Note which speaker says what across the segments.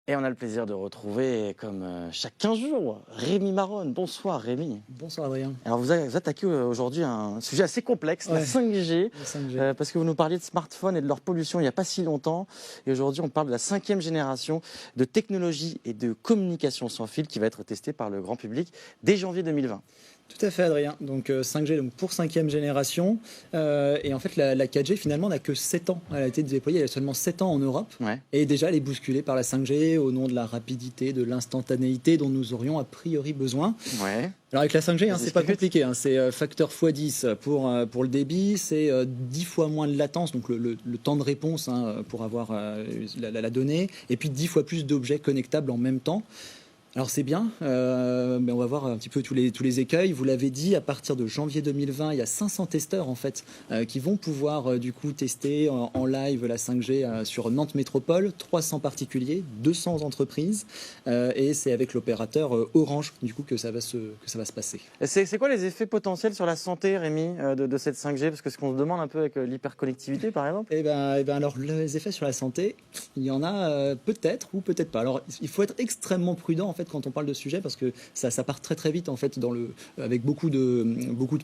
Speaker 1: Et on a le plaisir de retrouver, comme chaque 15 jours, Rémi Maronne. Bonsoir Rémi.
Speaker 2: Bonsoir Adrien.
Speaker 1: Alors vous attaquez aujourd'hui un sujet assez complexe, la
Speaker 2: Ouais,
Speaker 1: 5G,
Speaker 2: la 5G.
Speaker 1: parce que vous nous parliez de smartphones et de leur pollution il n'y a pas si longtemps. Et aujourd'hui on parle de la 5e génération de technologie et de communication sans fil qui va être testée par le grand public dès janvier 2020.
Speaker 2: Tout à fait Adrien. Donc 5G donc pour 5e génération. Et en fait la 4G finalement n'a que 7 ans. Elle a été déployée il y a seulement 7 ans en Europe.
Speaker 1: Ouais.
Speaker 2: Et déjà elle est bousculée par la 5G au nom de la rapidité, de l'instantanéité dont nous aurions a priori besoin.
Speaker 1: Ouais.
Speaker 2: Alors avec la 5G, c'est pas
Speaker 1: expliquez.
Speaker 2: compliqué, c'est facteur x10 pour le débit, c'est 10 fois moins de latence, donc le temps de réponse pour avoir la donnée, et puis 10 fois plus d'objets connectables en même temps. Alors c'est bien, mais on va voir un petit peu tous les écueils. Vous l'avez dit, à partir de janvier 2020, il y a 500 testeurs en fait qui vont pouvoir du coup tester en live la 5G sur Nantes Métropole, 300 particuliers, 200 entreprises, et c'est avec l'opérateur Orange du coup que ça va se passer.
Speaker 1: C'est quoi les effets potentiels sur la santé, Rémi, de cette 5G? Parce que ce qu'on se demande un peu avec l'hyperconnectivité, par exemple.
Speaker 2: Eh ben, alors les effets sur la santé, il y en a peut-être ou peut-être pas. Alors il faut être extrêmement prudent en fait quand on parle de ce sujet parce que ça part très très vite en fait avec beaucoup de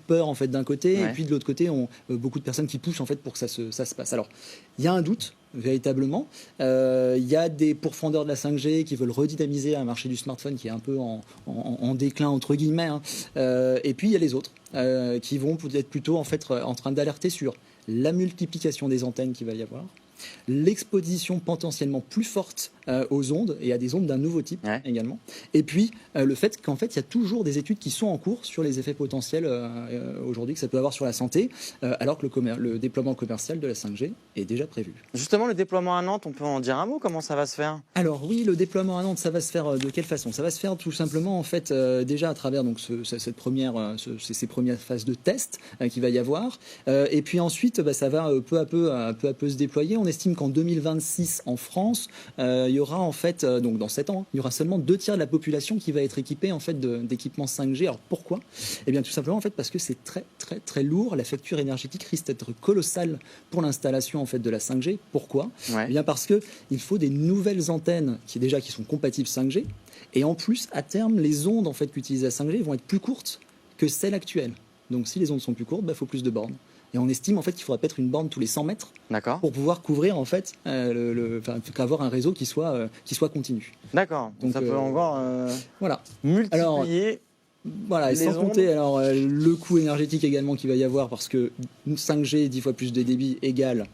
Speaker 2: peur en fait d'un côté
Speaker 1: Ouais.
Speaker 2: et puis de l'autre côté beaucoup de personnes qui poussent en fait pour que ça se passe. Alors il y a un doute véritablement. Il y a des pourfendeurs de la 5G qui veulent redynamiser un marché du smartphone qui est un peu en déclin entre guillemets. Et puis il y a les autres qui vont peut-être plutôt en fait en train d'alerter sur la multiplication des antennes qu'il va y avoir, l'exposition potentiellement plus forte aux ondes et à des ondes d'un nouveau type également. Et puis le fait qu'en fait il y a toujours des études qui sont en cours sur les effets potentiels aujourd'hui que ça peut avoir sur la santé, alors que le déploiement commercial de la 5G est déjà prévu.
Speaker 1: Justement, le déploiement à Nantes, on peut en dire un mot? Comment ça va se faire?
Speaker 2: Alors oui, le déploiement à Nantes, ça va se faire de quelle façon? Ça va se faire tout simplement en fait déjà à travers donc ces premières phases de test qu'il va y avoir, et puis ensuite ça va peu à peu se déployer. On estime qu'en 2026 en France, il y aura en fait donc dans 7 ans, il y aura seulement 2 tiers de la population qui va être équipée en fait d'équipements 5G. Alors pourquoi? Eh bien tout simplement en fait parce que c'est très très très lourd. La facture énergétique risque d'être colossale pour l'installation en fait de la 5G. Pourquoi? Eh bien parce que il faut des nouvelles antennes qui sont compatibles 5G, et en plus à terme les ondes en fait qu'utilise la 5G vont être plus courtes que celles actuelles. Donc si les ondes sont plus courtes, il faut plus de bornes. Et on estime en fait qu'il faudra peut-être une borne tous les 100 mètres pour pouvoir couvrir en fait avoir un réseau qui soit continu.
Speaker 1: D'accord. Donc ça peut encore
Speaker 2: voilà.
Speaker 1: multiplier.
Speaker 2: Alors, voilà, et sans compter le coût énergétique également qu'il va y avoir, parce que 5G 10 fois plus de débit égale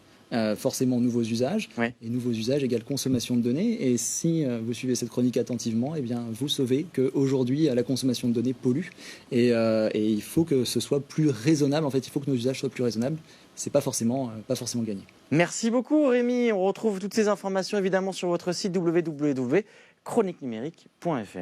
Speaker 2: forcément nouveaux usages, et nouveaux usages égale consommation de données. Et si vous suivez cette chronique attentivement, eh bien vous savez qu'aujourd'hui la consommation de données pollue, et il faut que ce soit plus raisonnable. En fait, il faut que nos usages soient plus raisonnables. C'est pas forcément gagné.
Speaker 1: Merci beaucoup Rémi. On retrouve toutes ces informations évidemment sur votre site www.chroniquenumérique.fr.